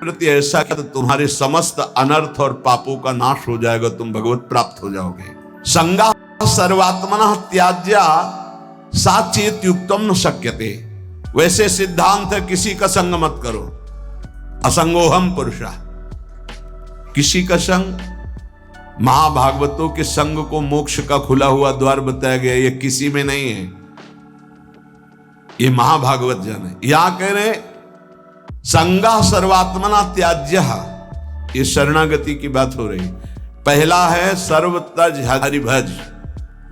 प्रति ऐसा कि तुम्हारे समस्त अनर्थ और पापों का नाश हो जाएगा, तुम भगवत प्राप्त हो जाओगे। संगा सर्वात्मनः त्याज्या साचेत युक्तम न शक्यते। वैसे सिद्धांत है किसी का संग मत करो, असंगोहम पुरुषा। किसी का संग, महाभागवतों के संग को मोक्ष का खुला हुआ द्वार बताया गया, ये किसी में नहीं है, ये महाभागवत जन है। यहां कह रहे संगा सर्वात्मना त्याज्य, ये शरणागति की बात हो रही। पहला है सर्व तज हरिभज,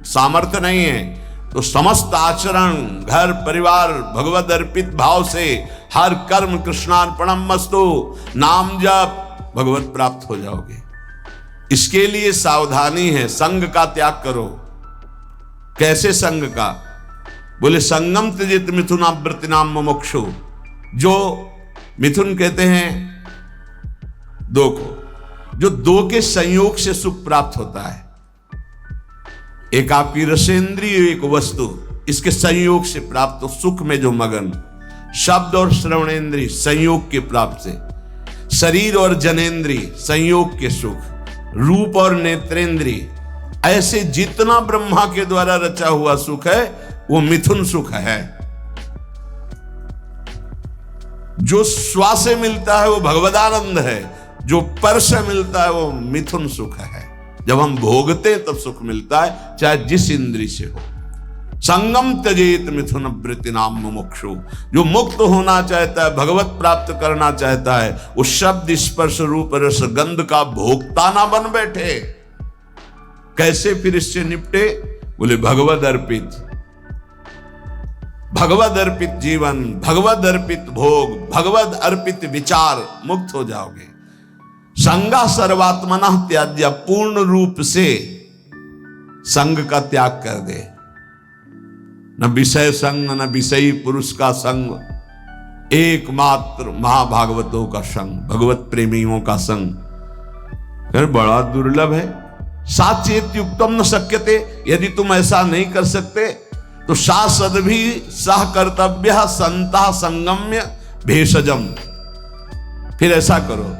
सामर्थ्य नहीं है तो समस्त आचरण, घर परिवार भगवद अर्पित भाव से हर कर्म कृष्णार्पणम मस्तु, नाम जप, भगवत प्राप्त हो जाओगे। इसके लिए सावधानी है, संग का त्याग करो। कैसे संग का? बोले संगम त्यजेत मिथुनावृत्तिनाम मुमुक्षु। जो मिथुन कहते हैं दो को, जो दो के संयोग से सुख प्राप्त होता है। एक आपकी रसेंद्रिय, एक वस्तु, इसके संयोग से प्राप्त सुख में जो मगन, शब्द और श्रवणेन्द्रिय संयोग के प्राप्त से, शरीर और जनेन्द्रिय संयोग के सुख, रूप और नेत्रेंद्रिय, ऐसे जितना ब्रह्मा के द्वारा रचा हुआ सुख है वो मिथुन सुख है। जो स्वा से मिलता है वो भगवदानंद है, जो पर से मिलता है वो मिथुन सुख है। जब हम भोगते तब सुख मिलता है, चाहे जिस इंद्रिय से हो। संगम त्यजेत मिथुन वृत्ति नाम मुमुक्षु। जो मुक्त होना चाहता है, भगवत प्राप्त करना चाहता है, वो शब्द स्पर्श रूप रस गंध का भोक्ता ना बन बैठे। कैसे फिर इससे निपटे? बोले भगवद अर्पित, भगवद अर्पित जीवन, भगवद अर्पित भोग, भगवद अर्पित विचार, मुक्त हो जाओगे। संगा सर्वात्मनः त्याज्य, पूर्ण रूप से संग का त्याग कर दे। न विषय संग, न विषयी पुरुष का संग, एकमात्र महाभागवतों का संग, भगवत प्रेमियों का संग बड़ा दुर्लभ है। साचेत युक्तम न शक्यते। यदि तुम ऐसा नहीं कर सकते तो शासद भी सह कर्तव्य संता संगम्य भेषजम। फिर ऐसा करो,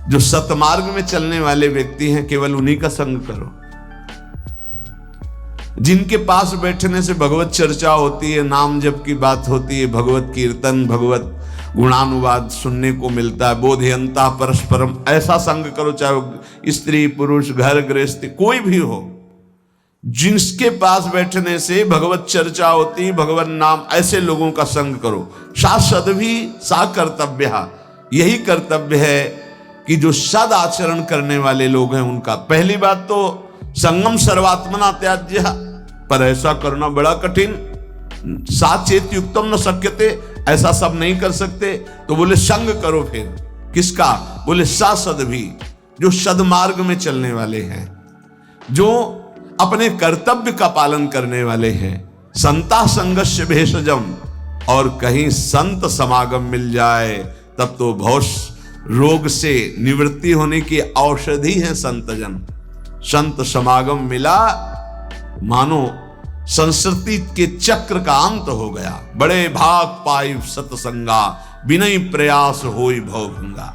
जो सतमार्ग में चलने वाले व्यक्ति हैं केवल उन्हीं का संग करो। जिनके पास बैठने से भगवत चर्चा होती है, नाम जप की बात होती है, भगवत कीर्तन, भगवत गुणानुवाद सुनने को मिलता है, बोधयंता परस्परम, ऐसा संग करो। चाहे स्त्री पुरुष, घर गृहस्थी, कोई भी हो, जिनके पास बैठने से भगवत चर्चा होती, भगवत नाम, ऐसे लोगों का संग करो। शासद भी सा कर्तव्य, यही कर्तव्य है कि जो सद आचरण करने वाले लोग हैं उनका। पहली बात तो संगम सर्वात्मना त्याज्य, पर ऐसा करना बड़ा कठिन। साचेत युक्तम न शक्यते, ऐसा सब नहीं कर सकते तो बोले संग करो। फिर किसका? बोले सासद भी, जो सदमार्ग में चलने वाले हैं, जो अपने कर्तव्य का पालन करने वाले हैं। संता संगस्य भेषजम, और कहीं संत समागम मिल जाए तब तो भौष रोग से निवृत्ति होने की औषधि है संतजन। संत समागम मिला मानो संस्कृति के चक्र का अंत हो गया। बड़े भाग पाई सतसंगा, विनय प्रयास होई भवभंगा।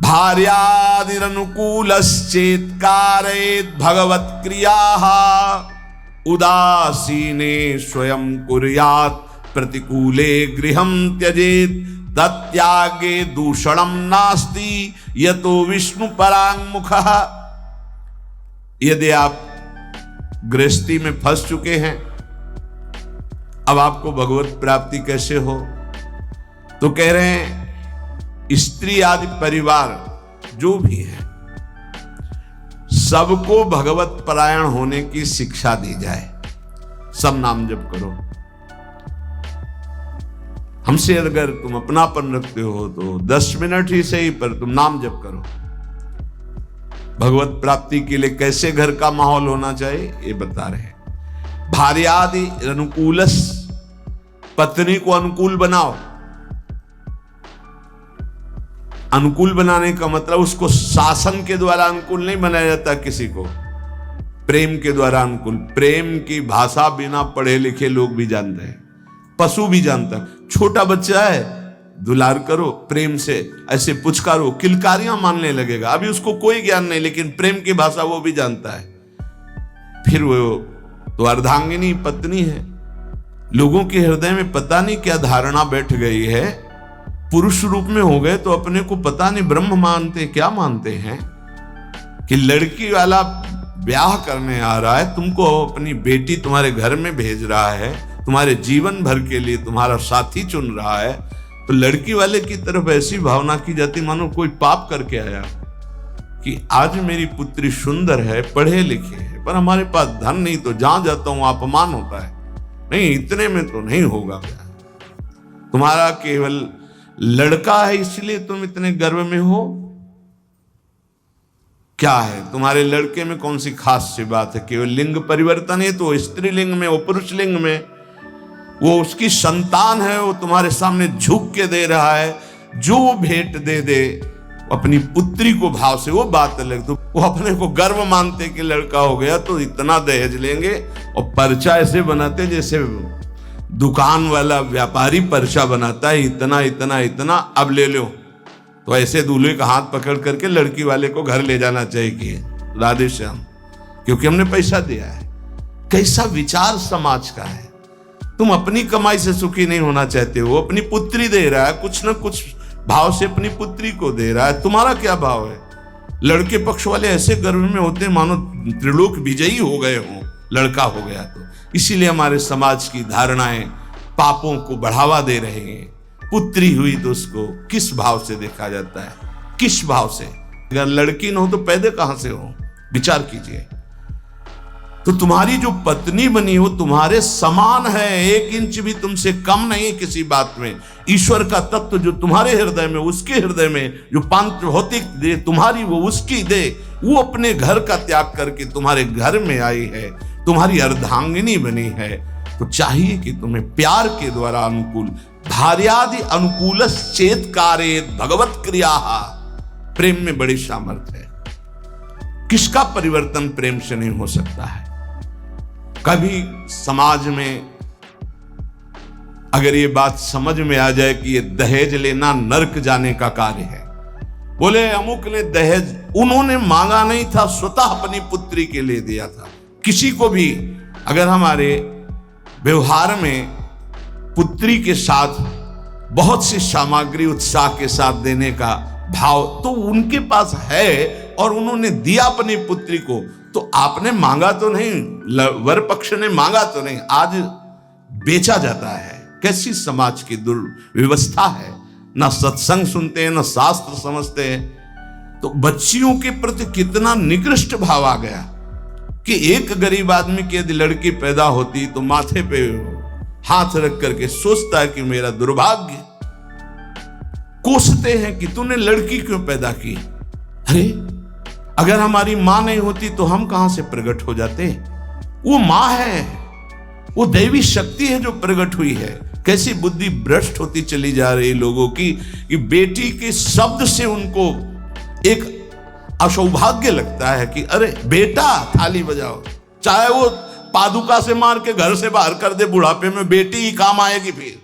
भार्यादिरनुकूलश्चेत् कारयेत् भगवत् क्रियाः, उदासीने स्वयं कुर्यात् प्रतिकूले गृहं त्यजेत्, तत्यागे दूषणं नास्ति यतो विष्णु परांगमुखः। यदि आप गृहस्थी में फंस चुके हैं, अब आपको भगवत प्राप्ति कैसे हो? तो कह रहे हैं स्त्री आदि परिवार जो भी है, सबको भगवत परायण होने की शिक्षा दी जाए। सब नाम जप करो। हमसे अगर तुम अपनापन रखते हो तो 10 मिनट ही सही, पर तुम नाम जप करो। भगवत प्राप्ति के लिए कैसे घर का माहौल होना चाहिए ये बता रहे हैं। भार्यादि अनुकूलस, पत्नी को अनुकूल बनाओ। अनुकूल बनाने का मतलब उसको शासन के द्वारा अनुकूल नहीं बनाया जाता, किसी को प्रेम के द्वारा अनुकूल। प्रेम की भाषा बिना पढ़े लिखे लोग भी जानते हैं, पशु भी जानता है। छोटा बच्चा है दुलार करो, प्रेम से ऐसे पुचकारो, किलकारियां मानने लगेगा। अभी उसको कोई ज्ञान नहीं, लेकिन प्रेम की भाषा वो भी जानता है। फिर वो तो अर्धांगिनी पत्नी है। लोगों के हृदय में पता नहीं क्या धारणा बैठ गई है, पुरुष रूप में हो गए तो अपने को पता नहीं ब्रह्म मानते क्या मानते हैं, कि लड़की वाला ब्याह करने आ रहा है, तुमको अपनी बेटी तुम्हारे घर में भेज रहा है, तुम्हारे जीवन भर के लिए तुम्हारा साथी चुन रहा है, तो लड़की वाले की तरफ ऐसी भावना की जाती मानो कोई पाप करके आया, कि आज मेरी पुत्री सुंदर है, पढ़े लिखे है, पर हमारे पास धन नहीं, तो जहां जाता हूं अपमान होता है, नहीं इतने में तो नहीं होगा ब्याह। तुम्हारा केवल लड़का है इसलिए तुम इतने गर्व में हो, क्या है तुम्हारे लड़के में कौन सी खास सी बात है? केवल लिंग परिवर्तन है तो स्त्रीलिंग में, वो पुरुष लिंग में, वो उसकी संतान है, वो तुम्हारे सामने झुक के दे रहा है, जो भेंट दे दे अपनी पुत्री को भाव से, वो बात अलग। तो वो अपने को गर्व मानते कि लड़का हो गया तो इतना दहेज लेंगे, और पर्चा ऐसे बनाते जैसे दुकान वाला व्यापारी पर्चा बनाता है, इतना इतना इतना, अब ले लो। तो ऐसे दूल्हे का हाथ पकड़ करके लड़की वाले को घर ले जाना चाहिए कि राधे श्याम, क्योंकि हमने पैसा दिया है। कैसा विचार समाज का है। तुम अपनी कमाई से सुखी नहीं होना चाहते हो, अपनी पुत्री दे रहा है, कुछ ना कुछ भाव से अपनी पुत्री को दे रहा है, तुम्हारा क्या भाव है? लड़के पक्ष वाले ऐसे गर्व में होते मानो त्रिलोक विजयी हो गए हों, लड़का हो गया तो। इसीलिए हमारे समाज की धारणाएं पापों को बढ़ावा दे रहे हैं। पुत्री हुई तो उसको किस भाव से देखा जाता है, किस भाव से? अगर लड़की न हो तो पैदा कहां से हो? विचार कीजिए। तो तुम्हारी जो पत्नी बनी हो तुम्हारे समान है, 1 इंच भी तुमसे कम नहीं किसी बात में। ईश्वर का तत्व जो तुम्हारे हृदय में, उसके हृदय में जो पांच भौतिक दे तुम्हारी, वो उसकी दे, वो अपने घर का त्याग करके तुम्हारे घर में आई है, तुम्हारी अर्धांगिनी बनी है। तो चाहिए कि तुम्हें प्यार के द्वारा अनुकूल, भार्यादि अनुकूल चेत कार्य भगवत क्रिया, प्रेम में बड़ी सामर्थ्य है। किसका परिवर्तन प्रेम से नहीं हो सकता है? कभी समाज में अगर ये बात समझ में आ जाए कि ये दहेज लेना नरक जाने का कार्य है, बोले अमुक ने दहेज, उन्होंने मांगा नहीं था, स्वतः अपनी पुत्री के लिए दिया था। किसी को भी अगर हमारे व्यवहार में पुत्री के साथ बहुत सी सामग्री उत्साह के साथ देने का भाव तो उनके पास है, और उन्होंने दिया अपनी पुत्री को, तो आपने मांगा तो नहीं, वर पक्ष ने मांगा तो नहीं, आज बेचा जाता है। कैसी समाज की दुर्व्यवस्था है। ना सत्संग सुनते हैं, ना शास्त्र समझते हैं। तो बच्चियों के प्रति कितना निकृष्ट भाव आ गया कि एक गरीब आदमी की यदि लड़की पैदा होती तो माथे पे हाथ रख करके सोचता है कि मेरा दुर्भाग्य। कोसते हैं कि तूने लड़की क्यों पैदा की। अरे अगर हमारी मां नहीं होती तो हम कहां से प्रकट हो जाते? वो मां है, वो दैवी शक्ति है जो प्रकट हुई है। कैसी बुद्धि भ्रष्ट होती चली जा रही लोगों की कि बेटी के शब्द से उनको एक असौभाग्य लगता है कि अरे बेटा थाली बजाओ, चाहे वो पादुका से मार के घर से बाहर कर दे, बुढ़ापे में बेटी ही काम आएगी। फिर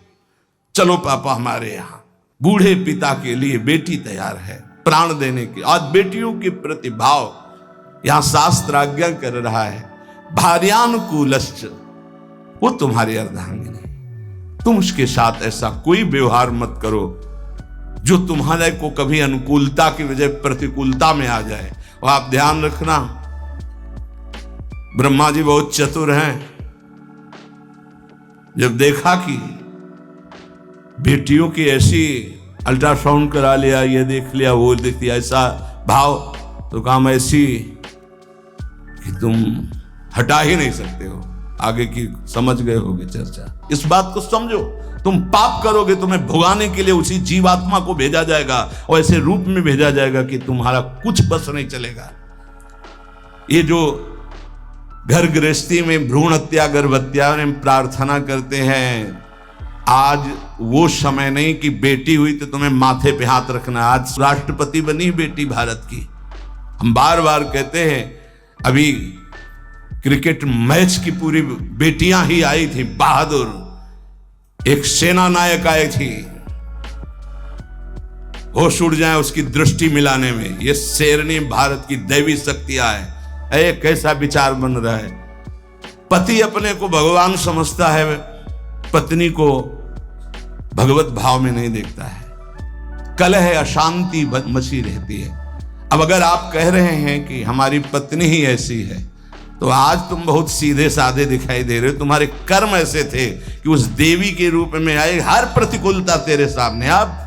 चलो पापा हमारे यहाँ, बूढ़े पिता के लिए बेटी तैयार है प्राण देने की। आज बेटियों के प्रति भाव यहां शास्त्र आज्ञा कर रहा है, भार्यानुकूलश्च, वो तुम्हारी अर्धांगिनी। तुम उसके साथ ऐसा कोई व्यवहार मत करो जो तुम्हारे को कभी अनुकूलता की बजाय प्रतिकूलता में आ जाए। और आप ध्यान रखना, ब्रह्मा जी बहुत चतुर हैं। जब देखा कि बेटियों की ऐसी अल्ट्रासाउंड करा लिया, ये देख लिया, वो देख लिया, ऐसा भाव, तो काम ऐसी कि तुम हटा ही नहीं सकते हो। आगे की समझ गए होगे चर्चा। इस बात को समझो, तुम पाप करोगे तुम्हें भुगाने के लिए उसी जीवात्मा को भेजा जाएगा, और ऐसे रूप में भेजा जाएगा कि तुम्हारा कुछ बस नहीं चलेगा। ये जो घर गृहस्थी में भ्रूण हत्या, गर्भ हत्या में प्रार्थना करते हैं, आज वो समय नहीं कि बेटी हुई तो तुम्हें माथे पे हाथ रखना। आज राष्ट्रपति बनी बेटी भारत की। हम बार बार कहते हैं, अभी क्रिकेट मैच की पूरी बेटियां ही आई थी, बहादुर। एक सेना नायक आई थी, होश उड़ जाए उसकी दृष्टि मिलाने में। ये शेरनी भारत की दैवी शक्तियां है। एक कैसा विचार बन रहा है, पति अपने को भगवान समझता है, पत्नी को भगवत भाव में नहीं देखता है, कलह अशांति मची रहती है। अब अगर आप कह रहे हैं कि हमारी पत्नी ही ऐसी है, तो आज तुम बहुत सीधे साधे दिखाई दे रहे हो। तुम्हारे कर्म ऐसे थे कि उस देवी के रूप में आई हर प्रतिकूलता तेरे सामने। अब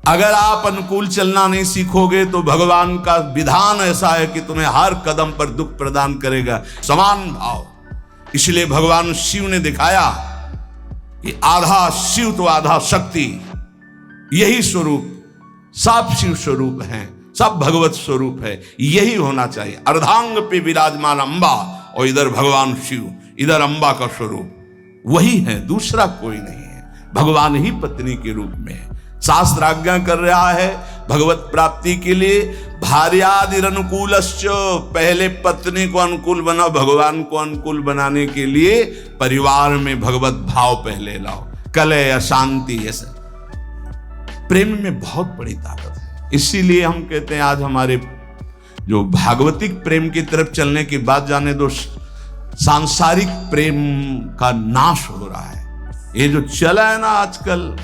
अगर आप अनुकूल चलना नहीं सीखोगे तो भगवान का विधान ऐसा है कि तुम्हें हर कदम पर दुख प्रदान करेगा। समान भाव, इसलिए भगवान शिव ने दिखाया कि आधा शिव तो आधा शक्ति, यही स्वरूप सब शिव स्वरूप है, सब भगवत स्वरूप है। यही होना चाहिए। अर्धांग पे विराजमान अंबा, और इधर भगवान शिव, इधर अंबा का स्वरूप वही है, दूसरा कोई नहीं है। भगवान ही पत्नी के रूप में है। शास्त्र आज्ञा कर रहा है भगवत प्राप्ति के लिए भार्यादिरनुकूलश्च, पहले पत्नी को अनुकूल बनाओ, भगवान को अनुकूल बनाने के लिए परिवार में भगवत भाव पहले लाओ। कलह अशांति, ऐसे प्रेम में बहुत बड़ी ताकत है। इसीलिए हम कहते हैं आज हमारे जो भागवतिक प्रेम की तरफ चलने की बात, जाने दो सांसारिक प्रेम का नाश हो रहा है। ये जो चला है ना आजकल,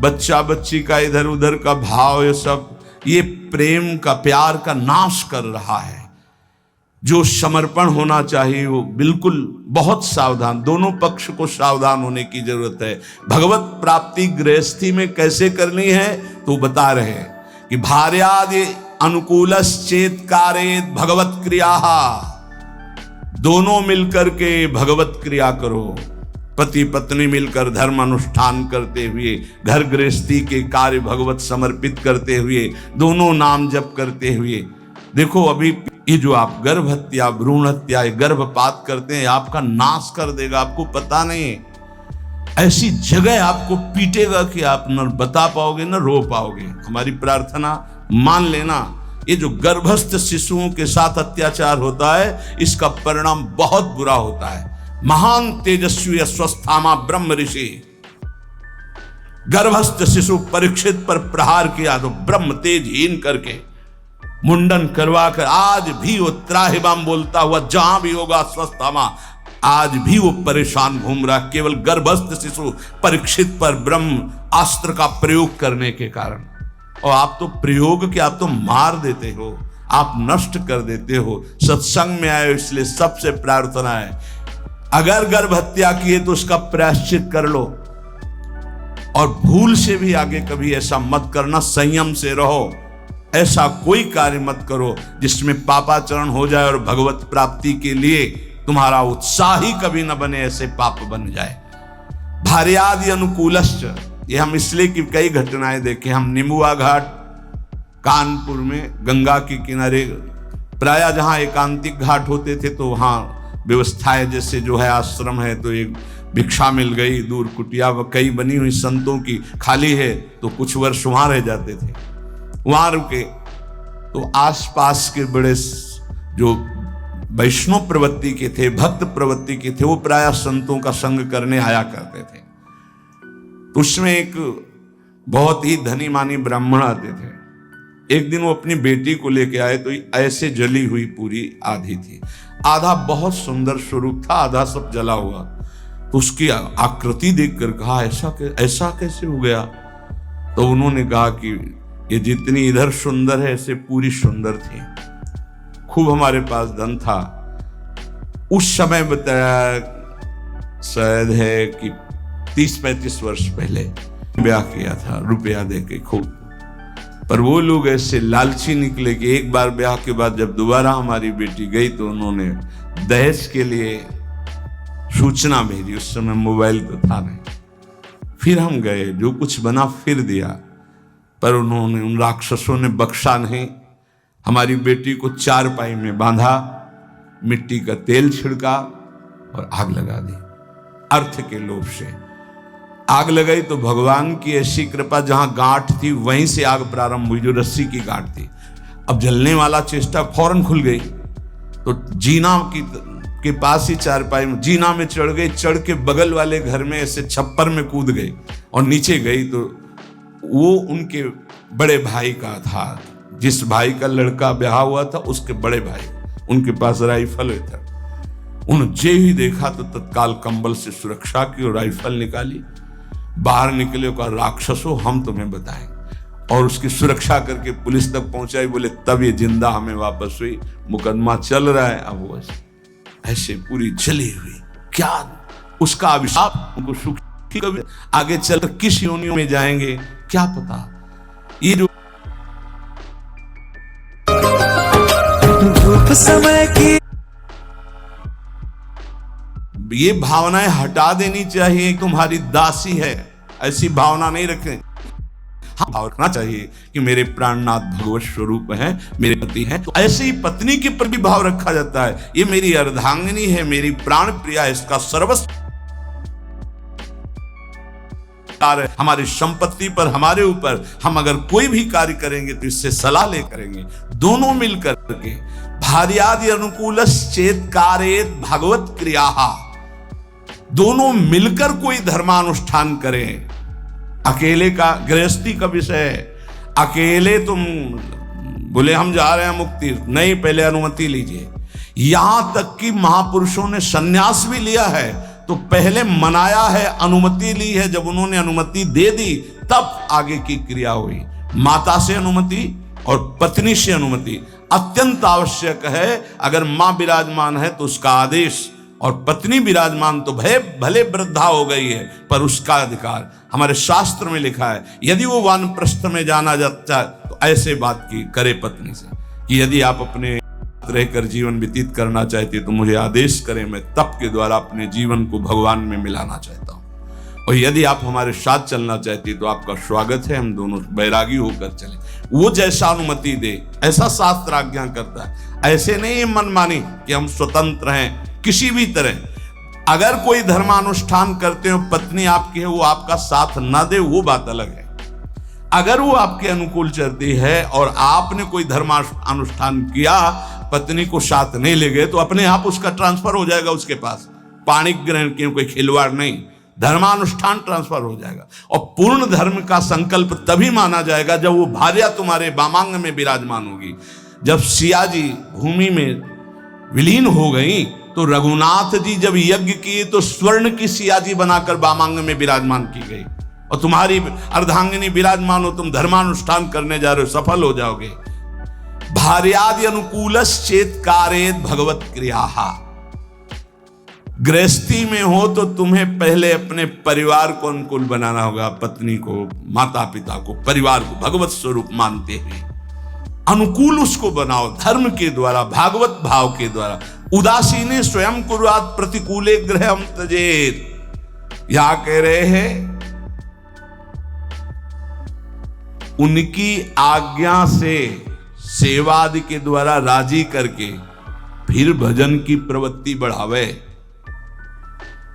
बच्चा बच्ची का इधर उधर का भाव, ये सब ये प्रेम का, प्यार का नाश कर रहा है। जो समर्पण होना चाहिए वो बिल्कुल बहुत सावधान, दोनों पक्ष को सावधान होने की जरूरत है। भगवत प्राप्ति गृहस्थी में कैसे करनी है तो बता रहे हैं कि भार्यादि अनुकूलश्चेत कारेत भगवत क्रिया, दोनों मिलकर के भगवत क्रिया करो। पति पत्नी मिलकर धर्म अनुष्ठान करते हुए, घर गृहस्थी के कार्य भगवत समर्पित करते हुए, दोनों नाम जप करते हुए। देखो अभी ये जो आप गर्भ हत्या, भ्रूण हत्या, गर्भपात करते हैं, आपका नाश कर देगा, आपको पता नहीं। ऐसी जगह आपको पीटेगा कि आप न बता पाओगे न रो पाओगे। हमारी प्रार्थना मान लेना, ये जो गर्भस्थ शिशुओं के साथ अत्याचार होता है, इसका परिणाम बहुत बुरा होता है। महान तेजस्वी अस्वस्थामा ब्रह्म ऋषि, गर्भस्थ शिशु परीक्षित पर प्रहार किया तो ब्रह्म तेजहीन करके मुंडन करवा कर, आज भी वो त्राहिमाम बोलता हुआ जहां भी होगा अस्वस्थामा, आज भी वो परेशान घूम रहा, केवल गर्भस्थ शिशु परीक्षित पर ब्रह्म अस्त्र का प्रयोग करने के कारण। और आप तो प्रयोग के, आप तो मार देते हो, आप नष्ट कर देते हो। सत्संग में आए इसलिए सबसे प्रार्थना है, अगर गर्भ हत्या की है तो उसका प्रायश्चित कर लो, और भूल से भी आगे कभी ऐसा मत करना, संयम से रहो। ऐसा कोई कार्य मत करो जिसमें पापाचरण हो जाए और भगवत प्राप्ति के लिए तुम्हारा उत्साह ही कभी न बने, ऐसे पाप बन जाए। भार्यादि अनुकूलश्च, ये हम इसलिए कि कई घटनाएं देखे। हम निमुआ घाट कानपुर में गंगा के किनारे, प्राय जहां एकांतिक घाट होते थे तो वहां व्यवस्थाएं, जैसे जो है आश्रम है तो एक भिक्षा मिल गई, दूर कुटिया कई बनी हुई संतों की खाली है, तो कुछ वर्ष वहां रह जाते थे, वहां रुके। तो आसपास के बड़े जो वैष्णव प्रवृत्ति के थे, भक्त प्रवृत्ति के थे, वो प्राय संतों का संग करने आया करते थे। तो उसमें एक बहुत ही धनी मानी ब्राह्मण आते थे। एक दिन वो अपनी बेटी को लेके आए तो ऐसे जली हुई पूरी आधी थी, आधा बहुत सुंदर स्वरूप था, आधा सब जला हुआ। तो उसकी आकृति देखकर कहा ऐसा कैसे हो गया? तो उन्होंने कहा कि ये जितनी इधर सुंदर है ऐसे पूरी सुंदर थी। खूब हमारे पास धन था उस समय, बताया शायद है कि 30-35 वर्ष पहले ब्याह किया था रुपया दे के खूब। पर वो लोग ऐसे लालची निकले कि एक बार ब्याह के बाद जब दोबारा हमारी बेटी गई तो उन्होंने दहेज के लिए सूचना भेजी। उस समय मोबाइल तो था नहीं। फिर हम गए, जो कुछ बना फिर दिया, पर उन्होंने, उन राक्षसों ने बख्शा नहीं। हमारी बेटी को चारपाई में बांधा, मिट्टी का तेल छिड़का और आग लगा दी। अर्थ के लोभ से आग लगाई तो भगवान की ऐसी कृपा, जहां गांठ थी वहीं से आग प्रारंभ हुई, जो रस्सी की गांठ थी। अब जलने वाला चेष्टा फौरन खुल गई, तो जीना के पास ही चारपाई में जीना में चढ़ गई, चढ़ के बगल वाले घर में ऐसे छप्पर में कूद गई और नीचे गई तो वो उनके बड़े भाई का था, जिस भाई का लड़का ब्याह हुआ था उसके बड़े भाई, उनके पास राइफल था। उन्होंने ही देखा तो तत्काल कंबल से सुरक्षा की और राइफल निकाली, बाहर निकले, कहा राक्षसों हम तुम्हें बताएं, और उसकी सुरक्षा करके पुलिस तक पहुंचाई। बोले तब ये जिंदा हमें वापस हुई, मुकदमा चल रहा है। अब वो ऐसे पूरी जली हुई, क्या उसका अभिशाप उनको सुखी, कभी आगे चल किस योनियों में जाएंगे क्या पता। ये जो धूप समय की ये भावनाएं हटा देनी चाहिए। तुम्हारी दासी है, ऐसी भावना नहीं रखें। हाँ, भाव रखना चाहिए कि मेरे प्राणनाथ भगवत स्वरूप है, मेरे पति हैं। तो ऐसे ही पत्नी के प्रति भाव रखा जाता है, ये मेरी अर्धांगिनी है, मेरी प्राण प्रिया है, इसका सर्वस्व हमारी संपत्ति पर, हमारे ऊपर हम अगर कोई भी कार्य करेंगे तो इससे सलाह ले करेंगे, दोनों मिलकर के। भार्यादि अनुकूलश्चेत् कारयेत् भगवत क्रिया, दोनों मिलकर कोई धर्मानुष्ठान करें। अकेले का गृहस्थी का विषय है, अकेले तुम बोले हम जा रहे हैं मुक्ति, नहीं, पहले अनुमति लीजिए। यहां तक कि महापुरुषों ने सन्यास भी लिया है तो पहले मनाया है, अनुमति ली है। जब उन्होंने अनुमति दे दी तब आगे की क्रिया हुई। माता से अनुमति और पत्नी से अनुमति अत्यंत आवश्यक है। अगर मां विराजमान है तो उसका आदेश, और पत्नी विराजमान तो भले वृद्धा हो गई है पर उसका अधिकार। हमारे शास्त्र में लिखा है यदि वो वानप्रस्थ में जाना जाता है तो ऐसे बात की करे पत्नी से कि यदि आप अपने रहकर जीवन व्यतीत करना चाहते तो मुझे आदेश करें, मैं तप के द्वारा अपने जीवन को भगवान में मिलाना चाहता हूँ। और यदि आप हमारे साथ चलना चाहते तो आपका स्वागत है, हम दोनों बैरागी होकर चले। वो जैसा अनुमति दे ऐसा शास्त्र आज्ञा करता है। ऐसे नहीं मनमानी कि हम स्वतंत्र हैं किसी भी तरह। अगर कोई धर्मानुष्ठान करते हो, पत्नी आपकी है, वो आपका साथ ना दे वो बात अलग है। अगर वो आपके अनुकूल चलती है और आपने कोई धर्मानुष्ठान किया, पत्नी को साथ नहीं ले गए, तो अपने आप उसका ट्रांसफर हो जाएगा उसके पास। पाणिक ग्रहण की कोई खिलवाड़ नहीं, धर्मानुष्ठान ट्रांसफर हो जाएगा। और पूर्ण धर्म का संकल्प तभी माना जाएगा जब वो भार्या तुम्हारे वामांग में विराजमान होगी। जब सिया जी भूमि में विलीन हो गई तो रघुनाथ जी जब यज्ञ किए तो स्वर्ण की सिया जी बनाकर वामांग में विराजमान की गई। और तुम्हारी अर्धांगिनी विराजमान हो, तुम धर्मानुष्ठान करने जा रहे हो, सफल हो जाओगे। भार्यादि अनुकूलश्चेत् कारयेत् भगवत क्रिया। गृहस्थी में हो तो तुम्हें पहले अपने परिवार को अनुकूल बनाना होगा, पत्नी को, माता पिता को, परिवार को भगवत स्वरूप मानते हुए अनुकूल उसको बनाओ धर्म के द्वारा, भागवत भाव के द्वारा। उदासीने स्वयं कुर्यात् प्रतिकूले गृहं त्यजेत्। यहां कह रहे हैं उनकी आज्ञा से सेवादि के द्वारा राजी करके फिर भजन की प्रवृत्ति बढ़ावे।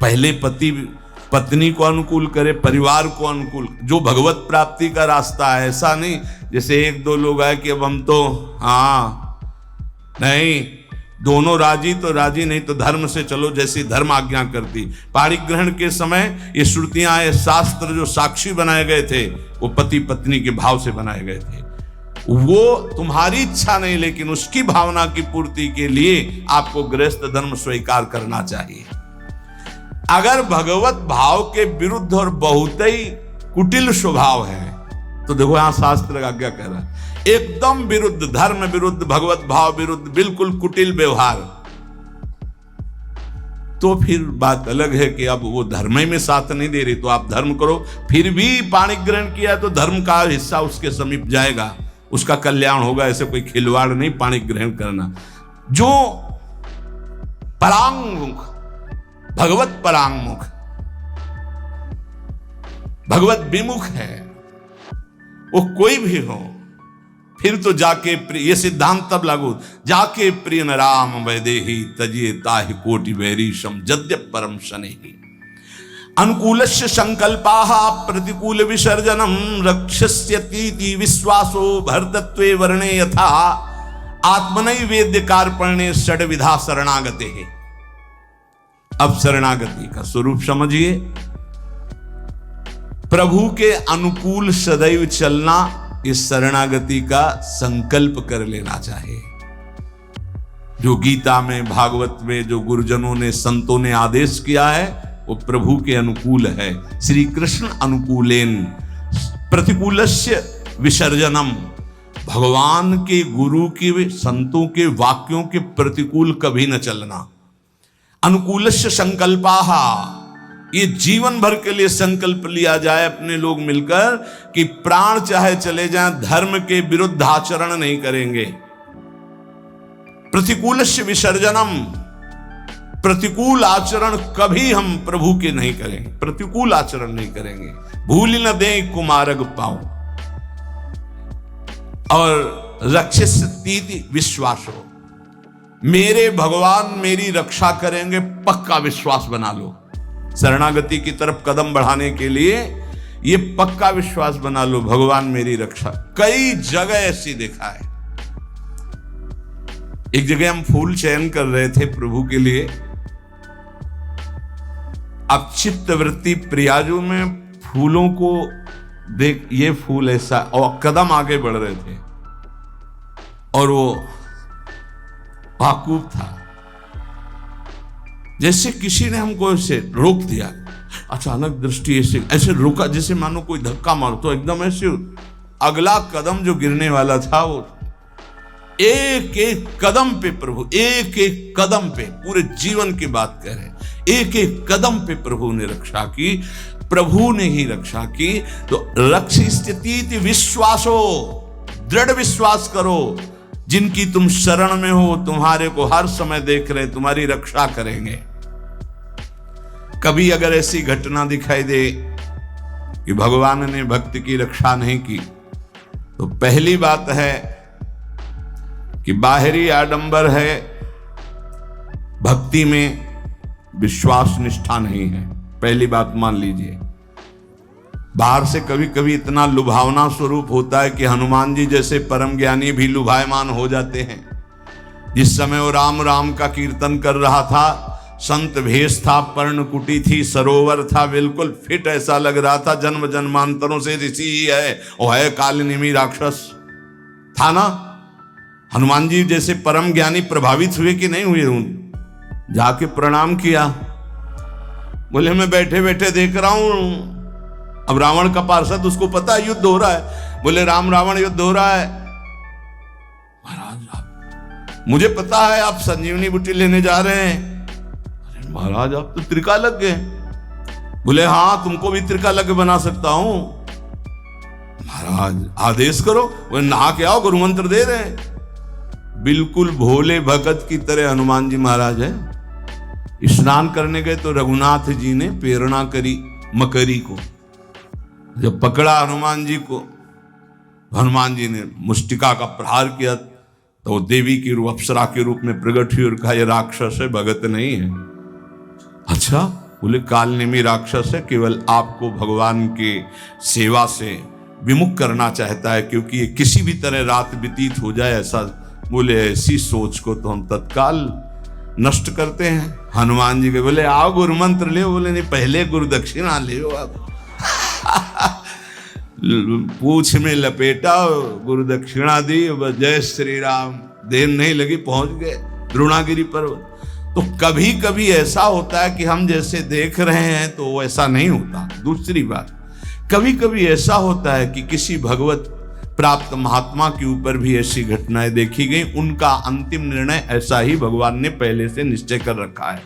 पहले पति पत्नी को अनुकूल करे, परिवार को अनुकूल, जो भगवत प्राप्ति का रास्ता है। ऐसा नहीं जैसे एक दो लोग आए कि अब हम तो नहीं, दोनों राजी तो राजी, नहीं तो धर्म से चलो जैसी धर्म आज्ञा करती। पाणिक ग्रहण के समय ये श्रुतियां, ये शास्त्र जो साक्षी बनाए गए थे वो पति पत्नी के भाव से बनाए गए थे। वो तुम्हारी इच्छा नहीं, लेकिन उसकी भावना की पूर्ति के लिए आपको गृहस्थ धर्म स्वीकार करना चाहिए। अगर भगवत भाव के विरुद्ध और बहुत ही कुटिल स्वभाव है तो देखो यहां शास्त्र का आज्ञा कह रहा है एकदम विरुद्ध, धर्म विरुद्ध, भगवत भाव विरुद्ध, बिल्कुल कुटिल व्यवहार, तो फिर बात अलग है कि अब वो धर्म में साथ नहीं दे रही तो आप धर्म करो। फिर भी पाणिक ग्रहण किया तो धर्म का हिस्सा उसके समीप जाएगा, उसका कल्याण होगा। ऐसे कोई खिलवाड़ नहीं पाणिक ग्रहण करना। जो परांगमुख, भगवत परांगमुख, भगवत विमुख है, वो कोई भी हो, फिर तो जाके प्रिय, ये सिद्धांत तब लागू, जाके प्रिय न राम वैदेही तजिए ताहि कोटि वैरीशम यद्यप परम शनेहि। अनुकूलस्य संकल्पाः प्रतिकूल विसर्जनम रक्षस्यतीति विश्वासो भरतत्वे वर्णे यथा आत्मनैवेद्य कार्पण्ये षड्विधा शरणागते। अब शरणागति का स्वरूप समझिए। प्रभु के अनुकूल सदैव चलना, इस शरणागति का संकल्प कर लेना चाहिए। जो गीता में, भागवत में जो गुरुजनों ने, संतों ने आदेश किया है वो प्रभु के अनुकूल है। श्री कृष्ण अनुकूलेन प्रतिकूलस्य विसर्जनम। भगवान के, गुरु के, संतों के वाक्यों के प्रतिकूल कभी न चलना। अनुकूलस्य संकल्पाः, ये जीवन भर के लिए संकल्प लिया जाए अपने लोग मिलकर कि प्राण चाहे चले जाएं, धर्म के विरुद्ध आचरण नहीं करेंगे। प्रतिकूलस्य विसर्जनम, प्रतिकूल आचरण कभी हम प्रभु के नहीं करेंगे, प्रतिकूल आचरण नहीं करेंगे। भूल न दें कुमारग पाओ। और रक्षिष्यति विश्वासो, मेरे भगवान मेरी रक्षा करेंगे, पक्का विश्वास बना लो। शरणागति की तरफ कदम बढ़ाने के लिए ये पक्का विश्वास बना लो, भगवान मेरी रक्षा। कई जगह ऐसी देखा है। एक जगह हम फूल चयन कर रहे थे प्रभु के लिए। अब चित्तवृत्ति प्रियाजू में फूलों को देख, ये फूल ऐसा, और कदम आगे बढ़ रहे थे और वो वाकूफ था। जैसे किसी ने हमको ऐसे रोक दिया, अचानक दृष्टि ऐसे रोका, जैसे मानो कोई धक्का मारो, तो एकदम ऐसे अगला कदम जो गिरने वाला था वो एक एक कदम पे प्रभु, एक एक कदम पे, पूरे जीवन की बात कह रहे हैं, एक एक कदम पे प्रभु ने रक्षा की, प्रभु ने ही रक्षा की। तो रक्षिष्यति विश्वासो, दृढ़ विश्वास करो, जिनकी तुम शरण में हो तुम्हारे को हर समय देख रहे, तुम्हारी रक्षा करेंगे। कभी अगर ऐसी घटना दिखाई दे कि भगवान ने भक्त की रक्षा नहीं की, तो पहली बात है कि बाहरी आडंबर है, भक्ति में विश्वास निष्ठा नहीं है। पहली बात मान लीजिए। बाहर से कभी कभी इतना लुभावना स्वरूप होता है कि हनुमान जी जैसे परम ज्ञानी भी लुभायमान हो जाते हैं। जिस समय वो राम राम का कीर्तन कर रहा था, संत भेष था, पर्णकुटी थी, सरोवर था, बिल्कुल फिट ऐसा लग रहा था, जन्म जन्मांतरों से ऋषि ही है, वो है कालनेमी राक्षस था ना। हनुमान जी जैसे परम ज्ञानी प्रभावित हुए कि नहीं हुए? जाके प्रणाम किया, बोले मैं बैठे बैठे देख रहा हूं। अब रावण का पार्षद, उसको पता है युद्ध हो रहा है, बोले राम रावण युद्ध हो रहा है। महाराज मुझे पता है आप संजीवनी बूटी लेने जा रहे हैं। अरे महाराज आप तो त्रिका लग गए। बोले हाँ, तुमको भी त्रिका लग बना सकता हूं। महाराज आदेश करो। बोले नहा के आओ, गुरु मंत्र दे रहे हैं। बिल्कुल भोले भगत की तरह हनुमान जी महाराज है। स्नान करने गए तो रघुनाथ जी ने प्रेरणा करी मकरी को। जब पकड़ा हनुमान जी को, हनुमान जी ने मुष्टिका का प्रहार किया तो वो देवी की रूप, अप्सरा के रूप में प्रकट हुई और कहा ये राक्षस है, भगत नहीं है। अच्छा, बोले कालनेमी राक्षस है, केवल आपको भगवान के सेवा से विमुख करना चाहता है, क्योंकि ये किसी भी तरह रात व्यतीत हो जाए ऐसा। बोले ऐसी सोच को तो हम तत्काल नष्ट करते हैं। हनुमान जी के बोले आओ गुरु मंत्र ले। बोले नहीं, पहले गुरु दक्षिणा ले आप। पूछ में लपेटा, गुरु दक्षिणा दी, जय श्री राम। देर नहीं लगी, पहुंच गए द्रोणागिरी पर्वत। तो कभी कभी ऐसा होता है कि हम जैसे देख रहे हैं तो वैसा नहीं होता। दूसरी बात, कभी कभी ऐसा होता है कि किसी भगवत प्राप्त महात्मा के ऊपर भी ऐसी घटनाएं देखी गई, उनका अंतिम निर्णय ऐसा ही भगवान ने पहले से निश्चय कर रखा है।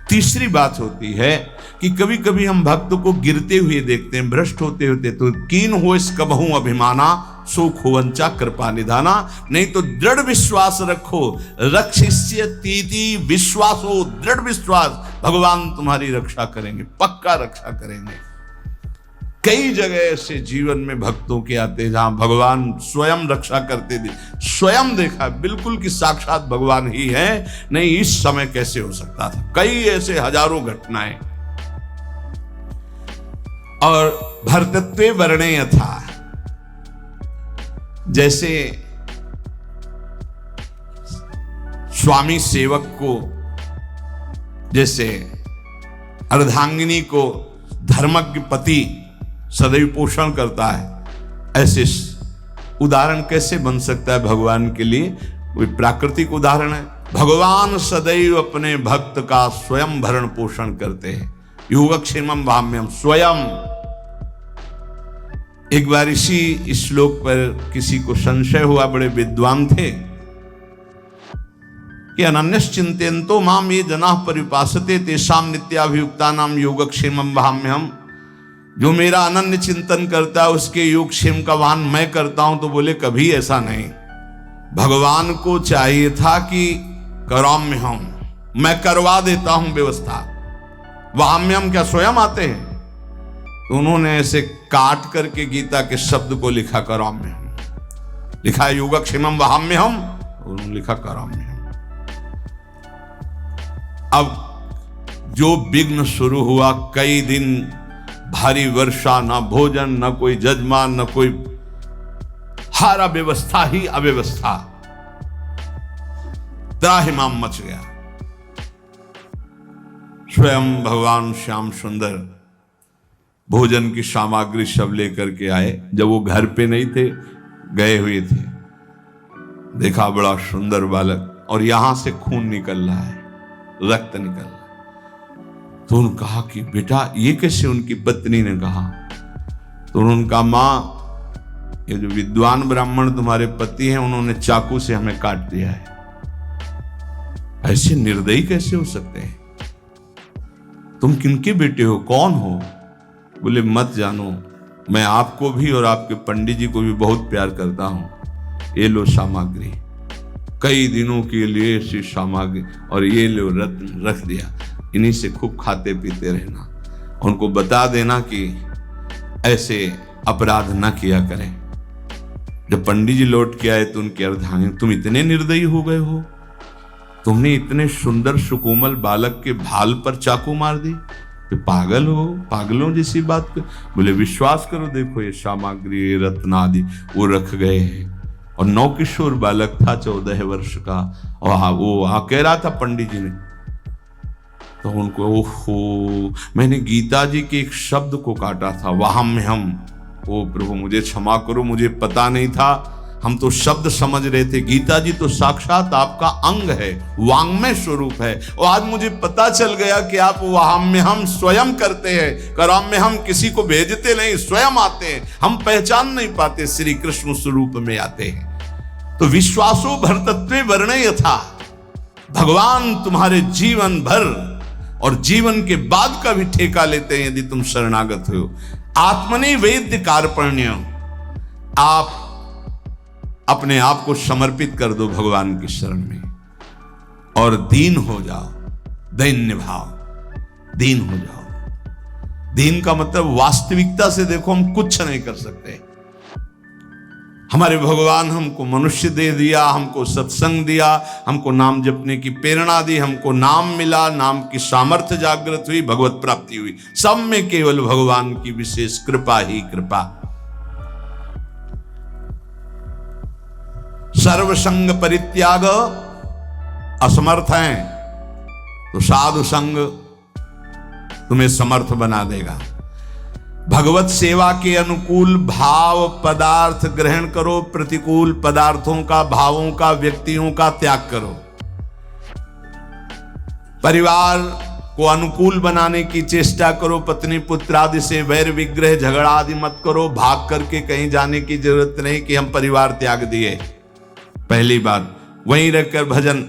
तीसरी बात होती है कि कभी कभी हम भक्त को गिरते हुए देखते हैं, भ्रष्ट होते होते, तो कीन हो इस कबहू अभिमाना, सुख वंचा कृपा निधाना। नहीं तो दृढ़ विश्वास रखो, रक्षिष्यति विश्वासो, दृढ़ विश्वास, भगवान तुम्हारी रक्षा करेंगे, पक्का रक्षा करेंगे। कई जगह ऐसे जीवन में भक्तों के आते जहां भगवान स्वयं रक्षा करते थे, स्वयं देखा बिल्कुल कि साक्षात भगवान ही है। नहीं, इस समय कैसे हो सकता था? कई ऐसे हजारों घटनाएं। और भर्तृत्वे वर्णेय था, जैसे स्वामी सेवक को, जैसे अर्धांगिनी को धर्मज्ञ पति सदैव पोषण करता है। ऐसे उदाहरण कैसे बन सकता है भगवान के लिए? कोई प्राकृतिक उदाहरण है? भगवान सदैव अपने भक्त का स्वयं भरण पोषण करते हैं। योगक्षेमम भाम्यम स्वयं। एक बार इसी श्लोक पर किसी को संशय हुआ, बड़े विद्वान थे, कि अनन्यश्चिन्तयन्तो माम ये जनाः परिपासते तेषां नित्याभियुक्तानां योगक्षेमं वहाम्यहम्। जो मेरा अनन्य चिंतन करता है उसके योगक्षेम का वहन मैं करता हूं। तो बोले कभी ऐसा नहीं। भगवान को चाहिए था कि कराम्यहम्, मैं करवा देता हूं व्यवस्था। वहाम्यहम् क्या स्वयं आते हैं? तो उन्होंने ऐसे काट करके गीता के शब्द को लिखा कराम्यहम्। लिखा है योगक्षेमं वहाम्यहम्, उन्होंने लिखा कराम्यहम्। अब जो विघ्न शुरू हुआ, कई दिन भारी वर्षा, ना भोजन, ना कोई जजमान, ना कोई, हर अव्यवस्था ही अव्यवस्था, त्राहिमाम मच गया। स्वयं भगवान श्याम सुंदर भोजन की सामग्री सब लेकर के आए। जब वो घर पे नहीं थे, गए हुए थे, देखा बड़ा सुंदर बालक और यहां से खून निकल रहा है, रक्त निकल रहा है। तो उन्होंने कहा कि बेटा ये कैसे? उनकी पत्नी ने कहा। तो उन्होंने कहा मां, ये जो विद्वान ब्राह्मण तुम्हारे पति हैं उन्होंने चाकू से हमें काट दिया है। ऐसे निर्दयी कैसे हो सकते हैं? तुम किनके बेटे हो? कौन हो? बोले मत जानो, मैं आपको भी और आपके पंडित जी को भी बहुत प्यार करता हूं। ये लो सामग्री, कई दिनों के लिए ऐसी सामग्री, और ये लो रत्न रख दिया, इन्हीं से खूब खाते पीते रहना। उनको बता देना कि ऐसे अपराध न किया करें। जब पंडित जी लौट के आए तो उनके अर्धांगिनी, तुम इतने निर्दयी हो गए हो? तुमने इतने सुंदर सुकोमल बालक के भाल पर चाकू मार दी? कि पागल हो? पागलों जैसी बात कर। बोले विश्वास करो, देखो ये सामग्री, रत्न आदि वो रख गए हैं। और 9 किशोर बालक था, 14 वर्ष का, और वो कह रहा था पंडित जी ने। तो उनको, ओहो, मैंने गीता जी के एक शब्द को काटा था, वहाम्यहम्। ओ प्रभु मुझे क्षमा करो, मुझे पता नहीं था। हम तो शब्द समझ रहे थे। गीता जी तो साक्षात आपका अंग है, वांग्मय स्वरूप है। और आज मुझे पता चल गया कि आप वहाम्यहम् स्वयं करते हैं। कराम्यहम् किसी को भेजते नहीं, स्वयं आते हैं। हम पहचान नहीं पाते, श्री कृष्ण स्वरूप में आते हैं। तो विश्वासो भरतत्वे वर्णे यथा, भगवान तुम्हारे जीवन भर और जीवन के बाद का भी ठेका लेते हैं यदि तुम शरणागत हो। आत्मनि वेद्य कार्पण्य, आप अपने आप को समर्पित कर दो भगवान की शरण में और दीन हो जाओ। दैन्य भाव, दीन हो जाओ। दीन का मतलब वास्तविकता से देखो, हम कुछ नहीं कर सकते। हमारे भगवान हमको मनुष्य दे दिया, हमको सत्संग दिया, हमको नाम जपने की प्रेरणा दी, हमको नाम मिला, नाम की सामर्थ्य जागृत हुई, भगवत प्राप्ति हुई। सब में केवल भगवान की विशेष कृपा ही कृपा। सर्वसंग परित्याग, असमर्थ हैं तो साधु संग तुम्हें समर्थ बना देगा। भगवत सेवा के अनुकूल भाव पदार्थ ग्रहण करो, प्रतिकूल पदार्थों का, भावों का, व्यक्तियों का त्याग करो। परिवार को अनुकूल बनाने की चेष्टा करो, पत्नी पुत्र आदि से वैर विग्रह झगड़ा आदि मत करो। भाग करके कहीं जाने की जरूरत नहीं कि हम परिवार त्याग दिए। पहली बात, वहीं रहकर भजन।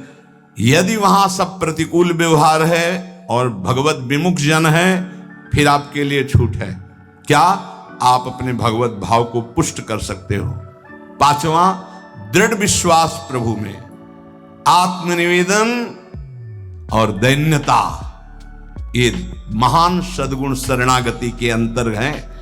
यदि वहां सब प्रतिकूल व्यवहार है और भगवत विमुख जन है, फिर आपके लिए छूट है। क्या? आप अपने भगवत भाव को पुष्ट कर सकते हो। 5वां, दृढ़ विश्वास प्रभु में, आत्मनिवेदन और दैन्यता, ये महान सद्गुण शरणागति के अंतर हैं।